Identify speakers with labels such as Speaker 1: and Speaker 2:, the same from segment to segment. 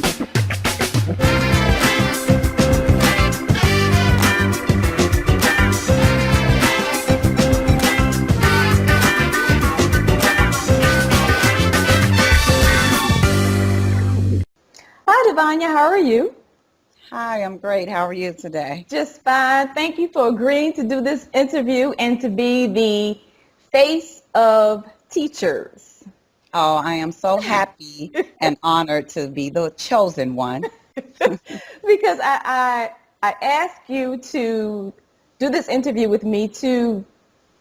Speaker 1: Hi, Devonia. How are you?
Speaker 2: Hi, I'm great. How are you today?
Speaker 1: Just fine. Thank you for agreeing to do this interview and to be the face of teachers.
Speaker 2: Oh, I am so happy and honored to be the chosen one.
Speaker 1: Because I asked you to do this interview with me to,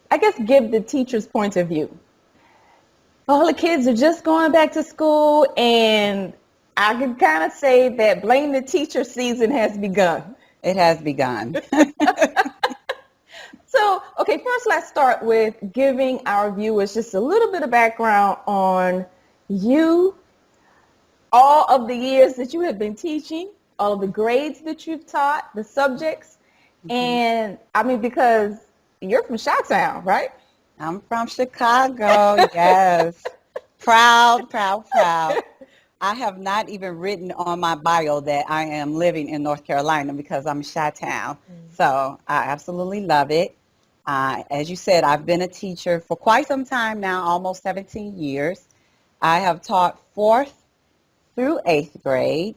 Speaker 1: I guess, give the teacher's point of view. All the kids are just going back to school, and I can kind of say that blame the teacher season has begun.
Speaker 2: It has begun.
Speaker 1: So, okay, first let's start with giving our viewers just a little bit of background on you, all of the years that you have been teaching, all of the grades that you've taught, the subjects, and I mean, because you're from Chi-Town, right?
Speaker 2: I'm from Chicago, yes. Proud, proud, proud. I have not even written on my bio that I am living in North Carolina because I'm Chi-Town. So I absolutely love it. As you said, I've been a teacher for quite some time now, almost 17 years. I have taught fourth through eighth grade.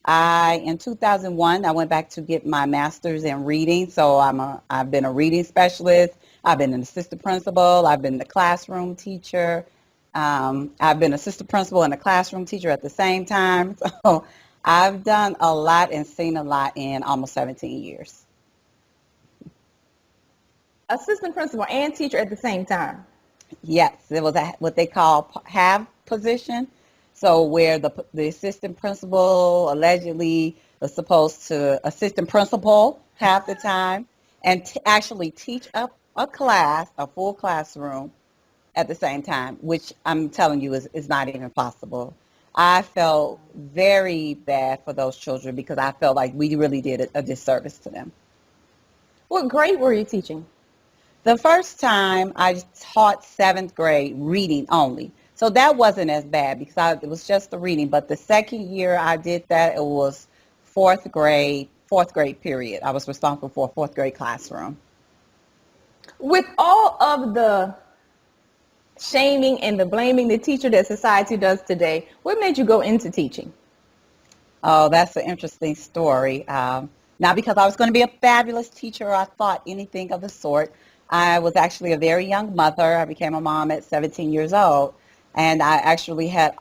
Speaker 2: In 2001, I went back to get my master's in reading. So I've been a reading specialist. I've been an assistant principal. I've been the classroom teacher. I've been assistant principal and a classroom teacher at the same time. So I've done a lot and seen a lot in almost 17 years.
Speaker 1: Assistant principal and teacher at the same time.
Speaker 2: Yes, it was what they call have position. So where the assistant principal allegedly was supposed to assistant principal half the time and actually teach a class, a full classroom at the same time, which I'm telling you is not even possible. I felt very bad for those children because I felt like we really did a disservice to them.
Speaker 1: What grade were you teaching?
Speaker 2: The first time I taught seventh grade reading only. So that wasn't as bad because it was just the reading. But the second year I did that, it was fourth grade period. I was responsible for a fourth grade classroom.
Speaker 1: With all of the shaming and the blaming the teacher that society does today, what made you go into teaching?
Speaker 2: Oh, that's an interesting story. Not because I was going to be a fabulous teacher or I thought anything of the sort. I was actually a very young mother. I became a mom at 17 years old. And I actually had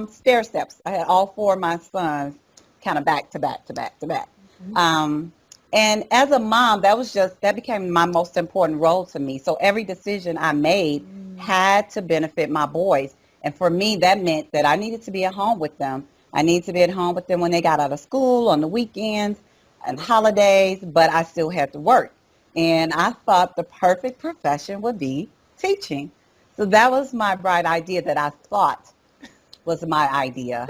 Speaker 2: stair steps. I had all four of my sons kind of back to back to back to back. And as a mom, that became my most important role to me. So every decision I made had to benefit my boys. And for me, that meant that I needed to be at home with them. I needed to be at home with them when they got out of school, on the weekends and holidays, but I still had to work. And I thought the perfect profession would be teaching. So that was my bright idea that I thought was my idea.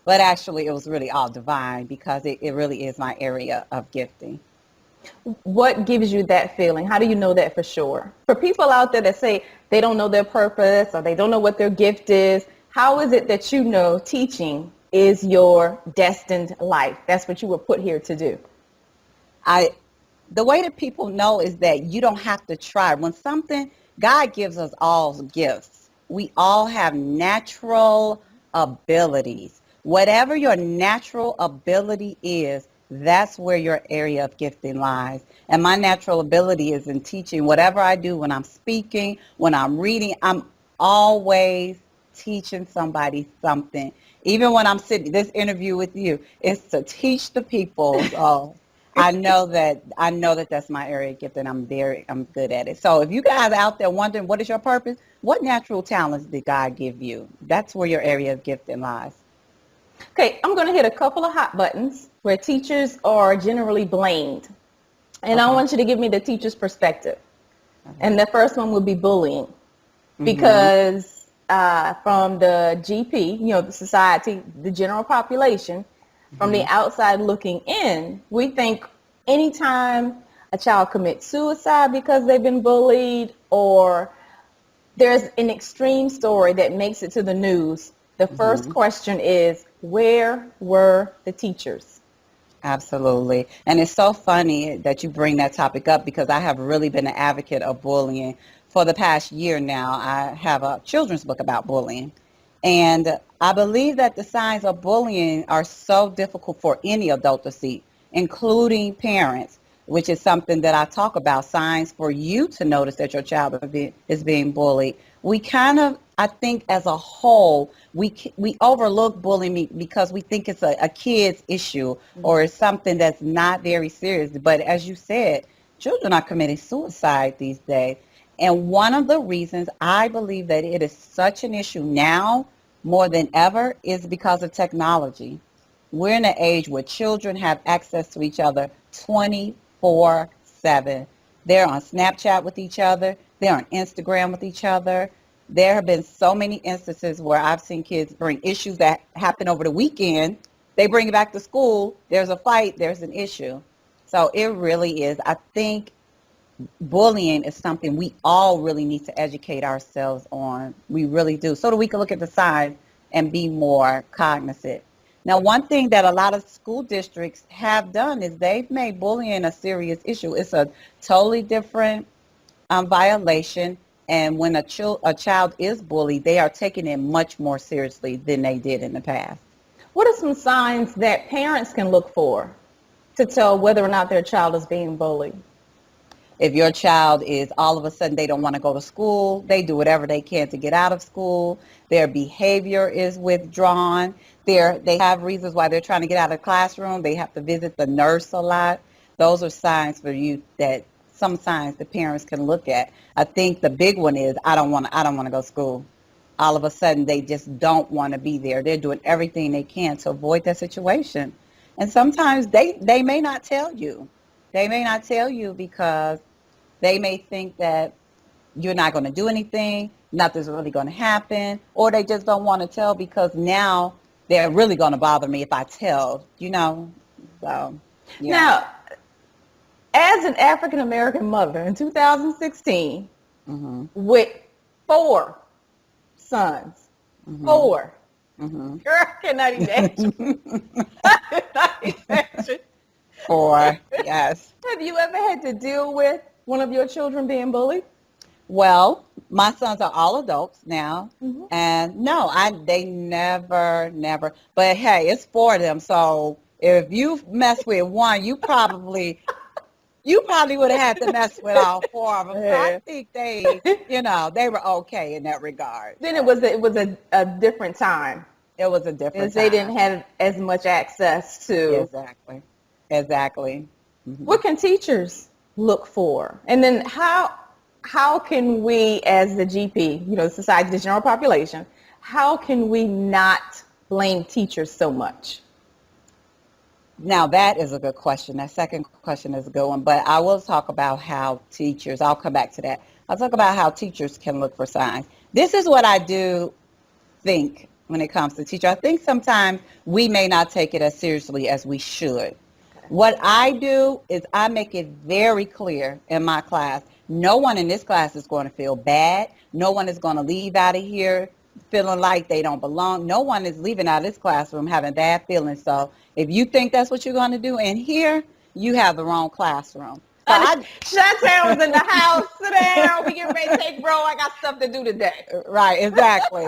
Speaker 2: But actually, it was really all divine because it really is my area of gifting.
Speaker 1: What gives you that feeling? How do you know that for sure? For people out there that say they don't know their purpose or they don't know what their gift is, how is it that you know teaching is your destined life? That's what you were put here to do.
Speaker 2: The way that people know is that you don't have to try. God gives us all gifts. We all have natural abilities. Whatever your natural ability is, that's where your area of gifting lies. And my natural ability is in teaching. Whatever I do, when I'm speaking, when I'm reading, I'm always teaching somebody something. Even when I'm sitting, this interview with you is to teach the people. So I know that that's my area of gift, and I'm good at it. So if you guys are out there wondering what is your purpose, what natural talents did God give you? That's where your area of gifting lies.
Speaker 1: Okay, I'm going to hit a couple of hot buttons where teachers are generally blamed. And I want you to give me the teacher's perspective.
Speaker 2: Okay.
Speaker 1: And the first one would be bullying.
Speaker 2: Mm-hmm.
Speaker 1: Because from the GP, the society, the general population, from the outside looking in, we think anytime a child commits suicide because they've been bullied or there's an extreme story that makes it to the news, the first question is, Where were the teachers?
Speaker 2: Absolutely. And it's so funny that you bring that topic up because I have really been an advocate of bullying for the past year now. I have a children's book about bullying. And I believe that the signs of bullying are so difficult for any adult to see, including parents, which is something that I talk about, signs for you to notice that your child is being bullied. We kind of, I think as a whole, we overlook bullying because we think it's a kid's issue or it's something that's not very serious. But as you said, children are committing suicide these days. And one of the reasons I believe that it is such an issue now more than ever is because of technology. We're in an age where children have access to each other 24/7. They're on Snapchat with each other. They're on Instagram with each other. There have been so many instances where I've seen kids bring issues that happen over the weekend. They bring it back to school. There's a fight. There's an issue. So it really is. I think bullying is something we all really need to educate ourselves on. We really do. So that we can look at the signs and be more cognizant. Now, one thing that a lot of school districts have done is they've made bullying a serious issue. It's a totally different violation. And when a child is bullied, they are taking it much more seriously than they did in the past.
Speaker 1: What are some signs that parents can look for to tell whether or not their child is being bullied?
Speaker 2: If your child is all of a sudden they don't want to go to school, they do whatever they can to get out of school, their behavior is withdrawn, they have reasons why they're trying to get out of the classroom, they have to visit the nurse a lot. Those are signs for you that some signs the parents can look at. I think the big one is I don't want to go to school. All of a sudden they just don't want to be there. They're doing everything they can to avoid that situation. And sometimes they may not tell you. They may not tell you because they may think that you're not going to do anything, nothing's really going to happen, or they just don't want to tell because now they're really going to bother me if I tell, So, yeah.
Speaker 1: Now, as an African American mother in 2016, with 4 sons, 4. Girl, I cannot imagine. I cannot imagine.
Speaker 2: 4, yes.
Speaker 1: Have you ever had to deal with one of your children being bullied?
Speaker 2: Well, my sons are all adults now, and no, they never. But hey, it's 4 of them, so if you mess with one, you probably would have had to mess with all 4 of them. So I think they were okay in that regard.
Speaker 1: Then it was a different time.
Speaker 2: It was a different time.
Speaker 1: They didn't have as much access to.
Speaker 2: Exactly.
Speaker 1: What can teachers look for? And then how can we, as the GP, society, the general population, how can we not blame teachers so much?
Speaker 2: Now, that is a good question. That second question is a good one. But I will talk about how teachers, I'll come back to that. I'll talk about how teachers can look for signs. This is what I do think when it comes to teachers. I think sometimes we may not take it as seriously as we should. What I do is I make it very clear in my class, no one in this class is going to feel bad. No one is going to leave out of here feeling like they don't belong. No one is leaving out of this classroom having bad feelings. So if you think that's what you're going to do in here, you have the wrong classroom.
Speaker 1: Chantel's in the house. Sit down. We get ready to take bro. I got stuff to do today.
Speaker 2: Right, exactly.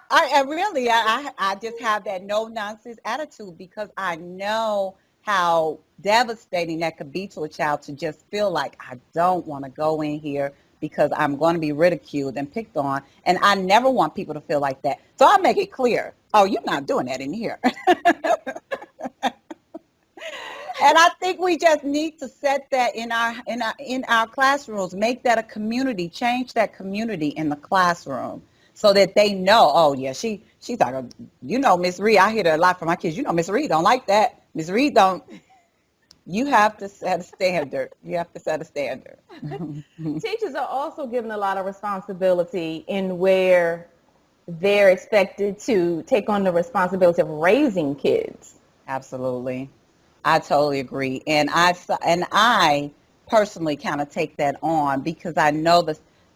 Speaker 2: I just have that no nonsense attitude because I know how devastating that could be to a child to just feel like I don't want to go in here because I'm going to be ridiculed and picked on. And I never want people to feel like that. So I make it clear, oh, you're not doing that in here. And I think we just need to set that in our classrooms, make that a community, change that community in the classroom so that they know, oh yeah, she's like, Miss Reed, I hear that a lot from my kids, Miss Reed don't like that. Miss Reed don't. You have to set a standard.
Speaker 1: Teachers are also given a lot of responsibility in where they're expected to take on the responsibility of raising kids.
Speaker 2: Absolutely. I totally agree. And I personally kind of take that on because I know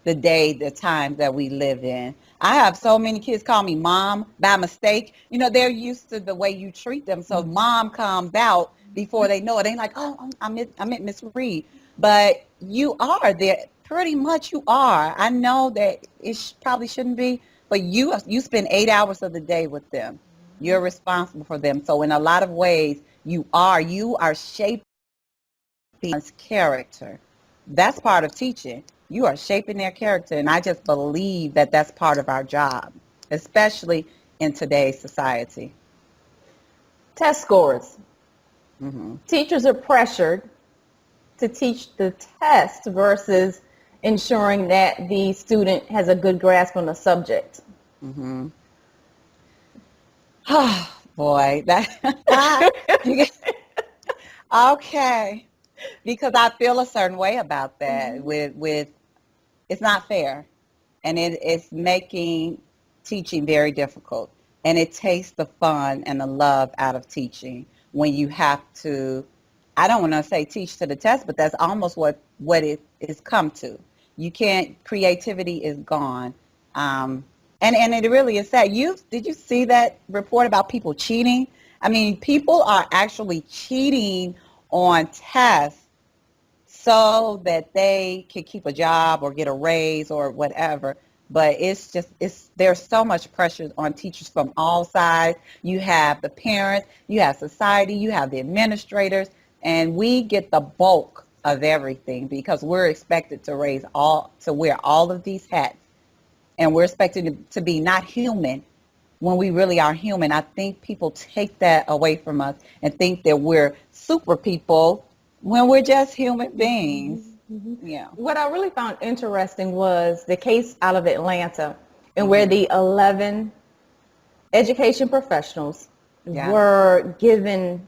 Speaker 2: the time that we live in. I have so many kids call me mom by mistake. You know, they're used to the way you treat them. So mom comes out before they know it. They're like, oh, I meant Miss Reed. But you are there. Pretty much you are. I know that it probably shouldn't be, but you spend 8 hours of the day with them. You're responsible for them. So in a lot of ways, you are shaping one's character. That's part of teaching. You are shaping their character, and I just believe that that's part of our job, especially in today's society.
Speaker 1: Test scores.
Speaker 2: Hmm.
Speaker 1: Teachers are pressured to teach the test versus ensuring that the student has a good grasp on the subject.
Speaker 2: Hmm. Oh, boy, that you get, okay, because I feel a certain way about that. With it's not fair, and it's making teaching very difficult, and it takes the fun and the love out of teaching when you have to. I don't want to say teach to the test, but that's almost what it is come to. You can't. Creativity is gone, and it really is sad. Did you see that report about people cheating? I mean, people are actually cheating on tests so that they can keep a job or get a raise or whatever. But there's so much pressure on teachers from all sides. You have the parents, you have society, you have the administrators, and we get the bulk of everything because we're expected to wear all of these hats, and we're expected to be not human when we really are human. I think people take that away from us and think that we're super people when we're just human beings. Yeah.
Speaker 1: What I really found interesting was the case out of Atlanta, and where
Speaker 2: Hmm.
Speaker 1: the 11 education professionals
Speaker 2: Yeah.
Speaker 1: were given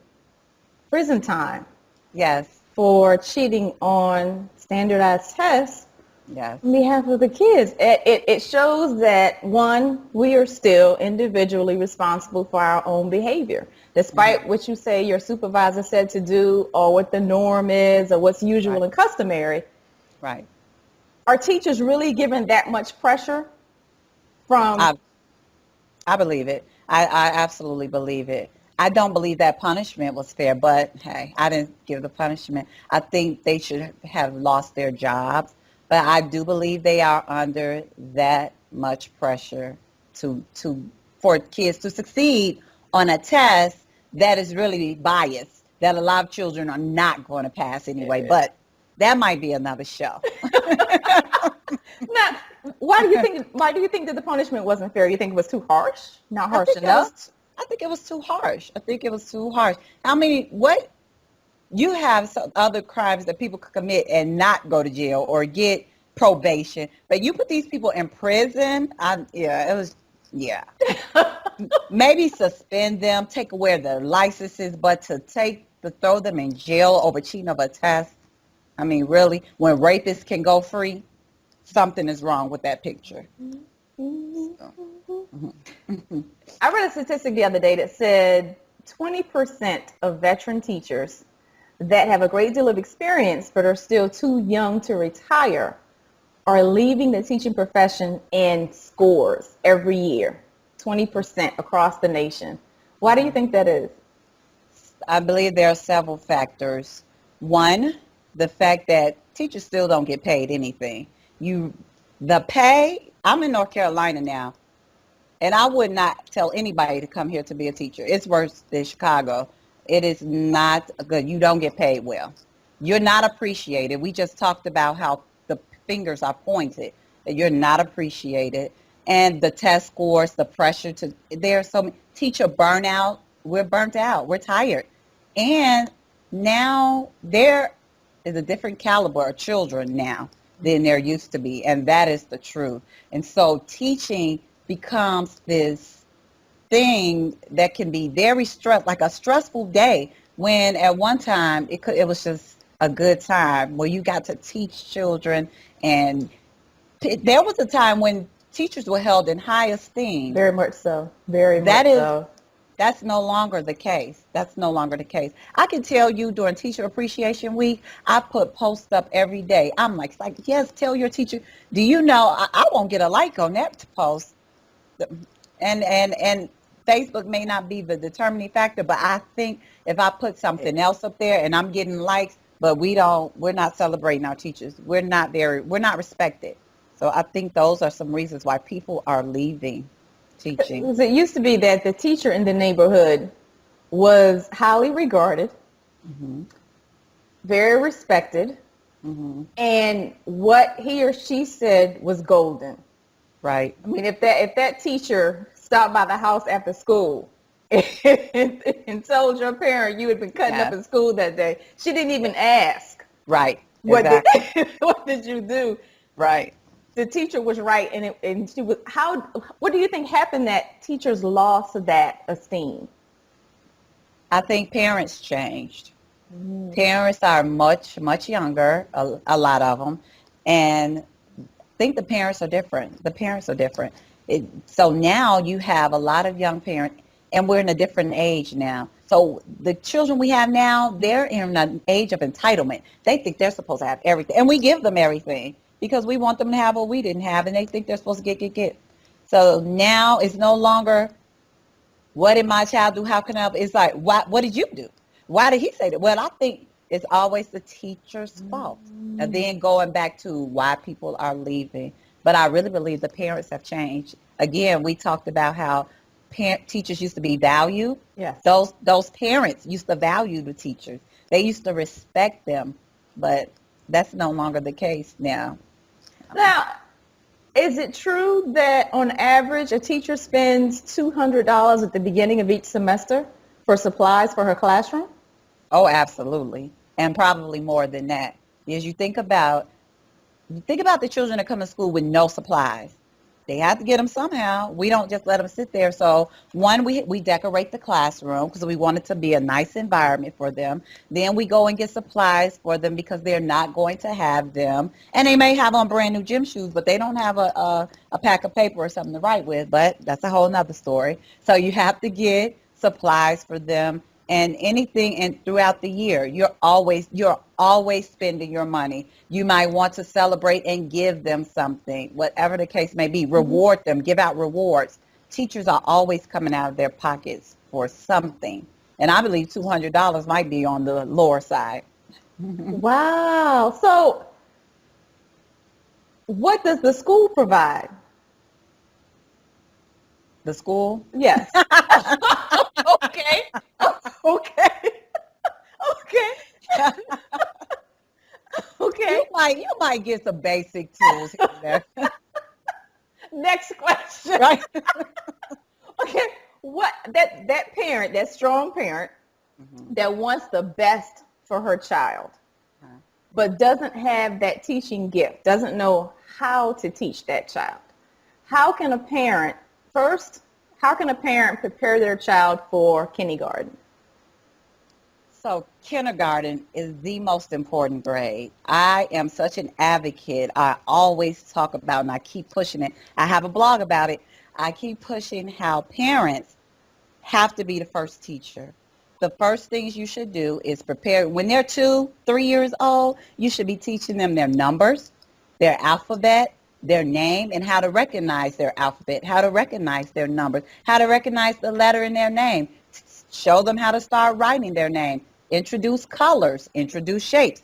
Speaker 1: prison time
Speaker 2: Yes.
Speaker 1: for cheating on standardized tests
Speaker 2: Yes.
Speaker 1: on behalf of the kids. It shows that, one, we are still individually responsible for our own behavior. Despite what you say your supervisor said to do or what the norm is or what's usual
Speaker 2: Right.
Speaker 1: and customary,
Speaker 2: Right.
Speaker 1: are teachers really given that much pressure from?
Speaker 2: I I believe it. I absolutely believe it. I don't believe that punishment was fair, but hey, I didn't give the punishment. I think they should have lost their jobs, but I do believe they are under that much pressure to for kids to succeed on a test that is really biased, that a lot of children are not going to pass anyway, but that might be another show.
Speaker 1: Now, why do you think that the punishment wasn't fair? You think it was too harsh? Not
Speaker 2: I
Speaker 1: harsh
Speaker 2: think it
Speaker 1: enough?
Speaker 2: was I think it was too harsh. I think it was too harsh. I mean, what you have some other crimes that people could commit and not go to jail or get probation, but you put these people in prison. Yeah, it was yeah. Maybe suspend them, take away their licenses, but to throw them in jail over cheating of a test. I mean, really, when rapists can go free, something is wrong with that picture. So,
Speaker 1: I read a statistic the other day that said 20% of veteran teachers that have a great deal of experience but are still too young to retire are leaving the teaching profession in scores every year. 20% across the nation. Why do you think that is?
Speaker 2: I believe there are several factors. One, the fact that teachers still don't get paid anything. The pay, I'm in North Carolina now, and I would not tell anybody to come here to be a teacher. It's worse than Chicago. It is not good. You don't get paid well. You're not appreciated. We just talked about how the fingers are pointed, that you're not appreciated. And the test scores, the pressure there's so many, teacher burnout. We're burnt out. We're tired. And now there is a different caliber of children now than there used to be. And that is the truth. And so teaching becomes this thing that can be very like a stressful day, when at one time it was just a good time where you got to teach children, and there was a time when teachers were held in high esteem.
Speaker 1: Very much so. Very much
Speaker 2: That is
Speaker 1: so.
Speaker 2: That's no longer the case. That's no longer the case. I can tell you during Teacher Appreciation Week, I put posts up every day. I'm like, yes, tell your teacher. Do you know I won't get a like on that post? And Facebook may not be the determining factor, but I think if I put something else up there and I'm getting likes, but we're not celebrating our teachers. We're not respected. So I think those are some reasons why people are leaving teaching.
Speaker 1: Because it used to be that the teacher in the neighborhood was highly regarded,
Speaker 2: Hmm.
Speaker 1: very respected,
Speaker 2: Hmm.
Speaker 1: and what he or she said was golden.
Speaker 2: Right.
Speaker 1: I mean, if that teacher stopped by the house after school and told your parent you had been cutting up
Speaker 2: Yes.
Speaker 1: in school that day, she didn't even ask,
Speaker 2: Right.
Speaker 1: what
Speaker 2: Exactly.
Speaker 1: did what did you do?
Speaker 2: Right.
Speaker 1: The teacher was right, and she was how. What do you think happened that teachers lost that esteem?
Speaker 2: I think parents changed. Parents are much, much younger, a lot of them, and think the parents are different. The parents are different. So now you have a lot of young parents, and we're in a different age now. So the children we have now, they're in an age of entitlement. They think they're supposed to have everything, and we give them everything because we want them to have what we didn't have, and they think they're supposed to get. So now it's no longer what did my child do? How can I help? It's like, what did you do? Why did he say that? Well, I think it's always the teacher's fault. And then going back to why people are leaving. But I really believe the parents have changed. Again, we talked about how teachers used to be valued.
Speaker 1: Yes.
Speaker 2: Those parents used to value the teachers. They used to respect them. But that's no longer the case now.
Speaker 1: Now, is it true that on average a teacher spends $200 at the beginning of each semester for supplies for her classroom?
Speaker 2: Oh, absolutely. And probably more than that. As you think about the children that come to school with no supplies. They have to get them somehow. We don't just let them sit there. So one, we decorate the classroom because we want it to be a nice environment for them. Then we go and get supplies for them because they're not going to have them. And they may have on brand new gym shoes, but they don't have a pack of paper or something to write with. But that's a whole nother story. So you have to get supplies for them and anything and throughout the year you're always spending your money. You might want to celebrate and give them something, whatever the case may be. Reward them, give out rewards. Teachers are always coming out of their pockets for something, and I believe $200 might be on the lower side.
Speaker 1: Wow. So what does the school provide?
Speaker 2: The school.
Speaker 1: Yes. Okay. Okay. Okay. Okay.
Speaker 2: You might get some basic tools here and there.
Speaker 1: Next question.
Speaker 2: Right.
Speaker 1: Okay. What that parent, that strong parent that wants the best for her child, but doesn't have that teaching gift, doesn't know how to teach that child. How can a parent prepare their child for kindergarten?
Speaker 2: So kindergarten is the most important grade. I am such an advocate. I always talk about, and I keep pushing it. I have a blog about it. I keep pushing how parents have to be the first teacher. The first things you should do is prepare. When they're 2, 3 years old, you should be teaching them their numbers, their alphabet, their name, and how to recognize their alphabet, how to recognize their numbers, how to recognize the letter in their name. Show them how to start writing their name. Introduce colors, introduce shapes.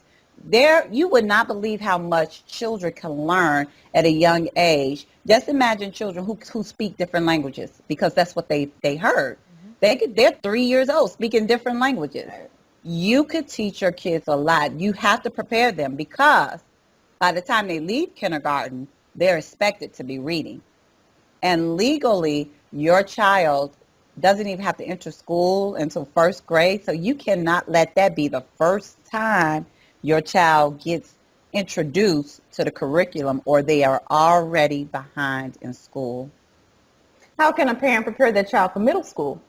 Speaker 2: You would not believe how much children can learn at a young age. Just imagine children who speak different languages because that's what they heard. They're 3 years old speaking different languages. You could teach your kids a lot. You have to prepare them because by the time they leave kindergarten, they're expected to be reading. And legally, your child doesn't even have to enter school until first grade. So you cannot let that be the first time your child gets introduced to the curriculum or they are already behind in school.
Speaker 1: How can a parent prepare their child for middle school?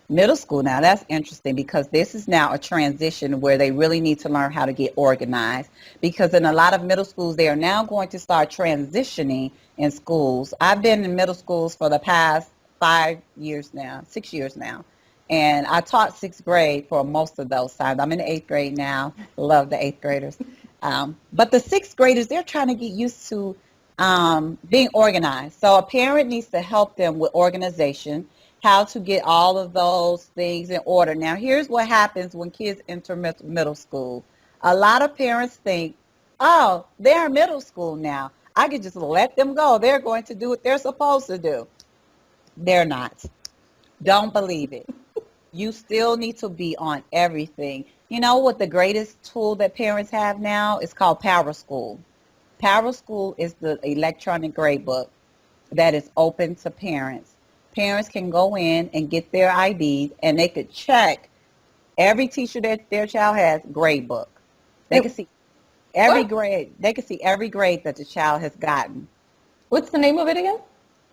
Speaker 2: Middle school, now that's interesting because this is now a transition where they really need to learn how to get organized because in a lot of middle schools, they are now going to start transitioning in schools. I've been in middle schools for the past 6 years now. And I taught sixth grade for most of those times. I'm in the eighth grade now. Love the eighth graders. But the sixth graders, they're trying to get used to being organized. So a parent needs to help them with organization, how to get all of those things in order. Now, here's what happens when kids enter middle school. A lot of parents think, oh, they're in middle school now. I could just let them go. They're going to do what they're supposed to do. They're not. Don't believe it. You still need to be on everything. You know what the greatest tool that parents have now is called Power School. Power School is the electronic grade book that is open to parents. Parents can go in and get their IDs, and they could check every teacher that their child has grade book. They can see every grade. They can see every grade that the child has gotten.
Speaker 1: What's the name of it again?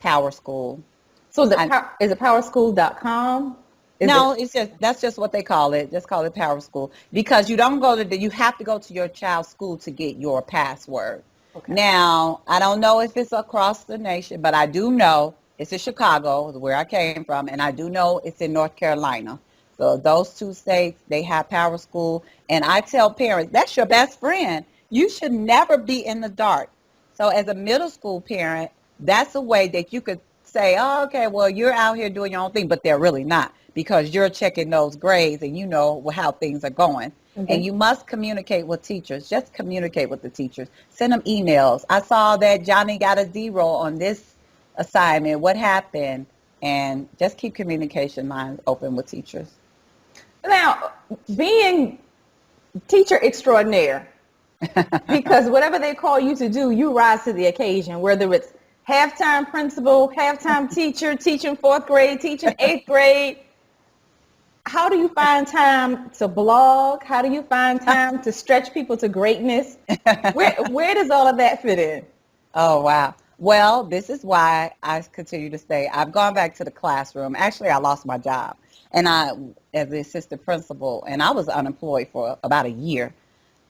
Speaker 2: Power School.
Speaker 1: So is it powerschool.com?
Speaker 2: No, that's just what they call it. Just call it Power School, because you don't go to you have to go to your child's school to get your password. Okay. Now, I don't know if it's across the nation, but I do know it's in Chicago, where I came from, and I do know it's in North Carolina. So those two states, they have Power School, and I tell parents, that's your best friend. You should never be in the dark. So as a middle school parent, that's a way that you could say, oh, okay, well, you're out here doing your own thing, but they're really not, because you're checking those grades and you know how things are going. Mm-hmm. And you must communicate with teachers. Just communicate with the teachers. Send them emails. I saw that Johnny got a 0 on this assignment. What happened? And just keep communication lines open with teachers.
Speaker 1: Now, being teacher extraordinaire, because whatever they call you to do, you rise to the occasion, whether it's halftime principal, halftime teacher, teaching fourth grade, teaching eighth grade. How do you find time to blog? How do you find time to stretch people to greatness? Where does all of that fit in?
Speaker 2: Oh, wow. Well, this is why I continue to stay. I've gone back to the classroom. Actually, I lost my job and as the assistant principal, and I was unemployed for about a year.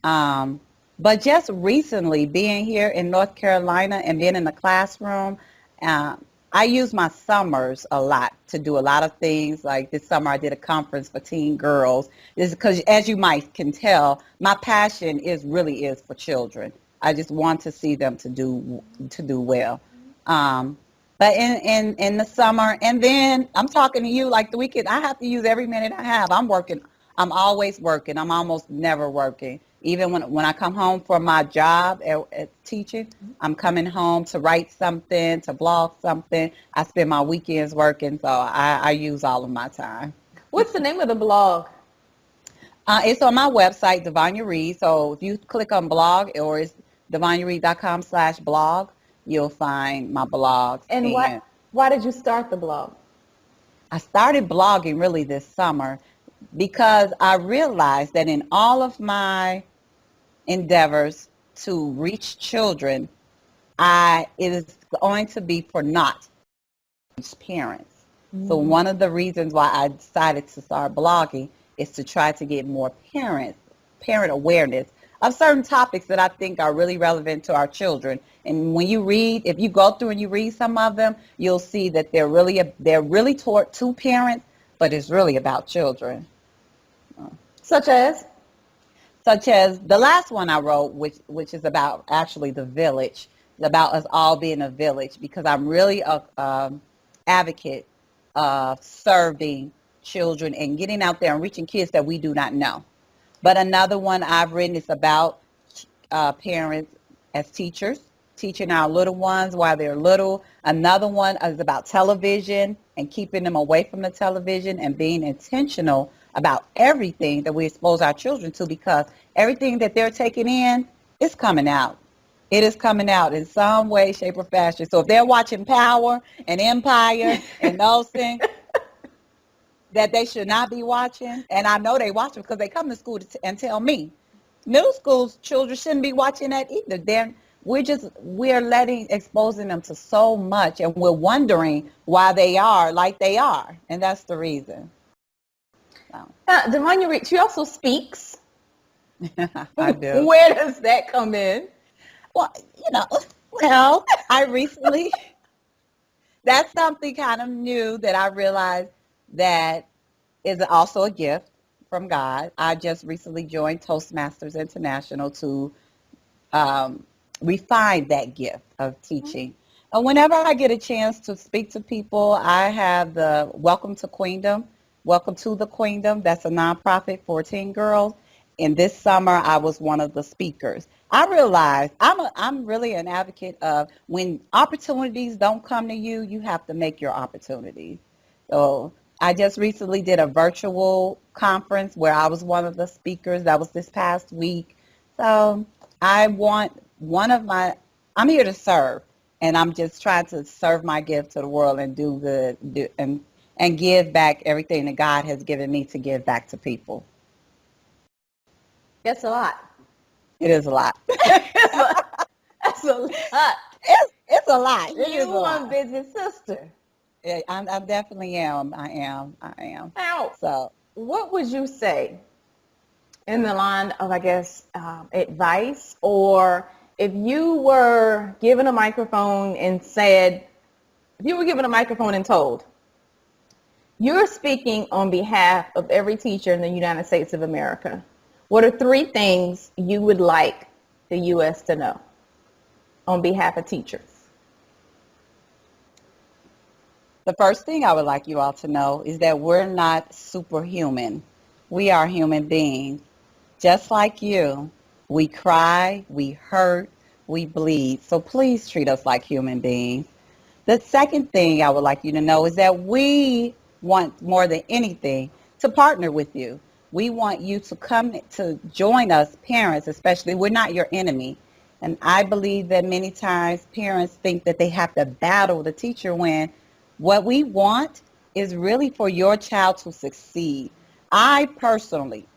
Speaker 2: But just recently, being here in North Carolina and being in the classroom, I use my summers a lot to do a lot of things. Like this summer, I did a conference for teen girls. This is because, as you might can tell, my passion really is for children. I just want to see them to do well. But in the summer, and then I'm talking to you like the weekend, I have to use every minute I have. I'm working. I'm always working. I'm almost never working. Even when I come home from my job at teaching, I'm coming home to write something, to blog something. I spend my weekends working, so I use all of my time.
Speaker 1: What's the name of the blog?
Speaker 2: It's on my website, Devonia Reed. So if you click on blog, or it's devoniareed.com/blog, you'll find my blogs.
Speaker 1: And why did you start the blog?
Speaker 2: I started blogging really this summer because I realized that in all of my endeavors to reach children, it is going to be for not parents. Mm-hmm. So one of the reasons why I decided to start blogging is to try to get more parent awareness of certain topics that I think are really relevant to our children. And when you read, if you go through and you read some of them, you'll see that they're really toward to parents, but it's really about children.
Speaker 1: Such as
Speaker 2: the last one I wrote, which is about actually the village, about us all being a village, because I'm really a advocate of serving children and getting out there and reaching kids that we do not know. But another one I've written is about parents as teachers, teaching our little ones while they're little. Another one is about television and keeping them away from the television and being intentional about everything that we expose our children to, because everything that they're taking in is coming out. It is coming out in some way, shape, or fashion. So if they're watching Power and Empire and those things that they should not be watching, and I know they watch them because they come to school and tell me, middle school children shouldn't be watching that either. We're exposing them to so much, and we're wondering why they are like they are, and that's the reason.
Speaker 1: Devonia Reed, she also speaks.
Speaker 2: I do.
Speaker 1: Where does that come in?
Speaker 2: Well, I recently that's something kind of new that I realized that is also a gift from God. I just recently joined Toastmasters International to refine that gift of teaching. And whenever I get a chance to speak to people, I have the Welcome to Queendom, Welcome to the Queendom. That's a nonprofit for teen girls. And this summer, I was one of the speakers. I realized I'm really an advocate of when opportunities don't come to you, you have to make your opportunities. So I just recently did a virtual conference where I was one of the speakers. That was this past week. So I want one of my, I'm here to serve, and I'm just trying to serve my gift to the world and do good, and give back everything that God has given me to give back to people.
Speaker 1: That's a lot.
Speaker 2: It is a lot.
Speaker 1: That's a lot.
Speaker 2: It's a lot. It is
Speaker 1: You
Speaker 2: a
Speaker 1: one
Speaker 2: lot.
Speaker 1: busy sister.
Speaker 2: Yeah, I definitely am. I am.
Speaker 1: Now,
Speaker 2: So
Speaker 1: what would you say in the line of, I guess, advice, or if you were given a microphone and said, if you were given a microphone and told, you're speaking on behalf of every teacher in the United States of America, what are 3 things you would like the U.S. to know on behalf of teachers?
Speaker 2: the first thing I would like you all to know is that we're not superhuman. We are human beings. Just like you, we cry, we hurt, we bleed. So please treat us like human beings. The second thing I would like you to know is that we want more than anything to partner with you. We want you to come to join us, parents especially. We're not your enemy. And I believe that many times parents think that they have to battle the teacher when what we want is really for your child to succeed. I personally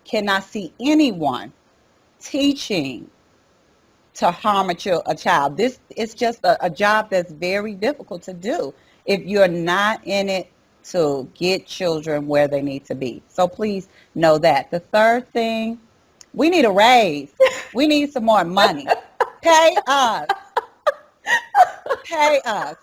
Speaker 2: cannot see anyone teaching to harm a child. This is just a job that's very difficult to do if you're not in it to get children where they need to be. So please know that. The third thing, we need a raise. We need some more money. Pay us. Pay us.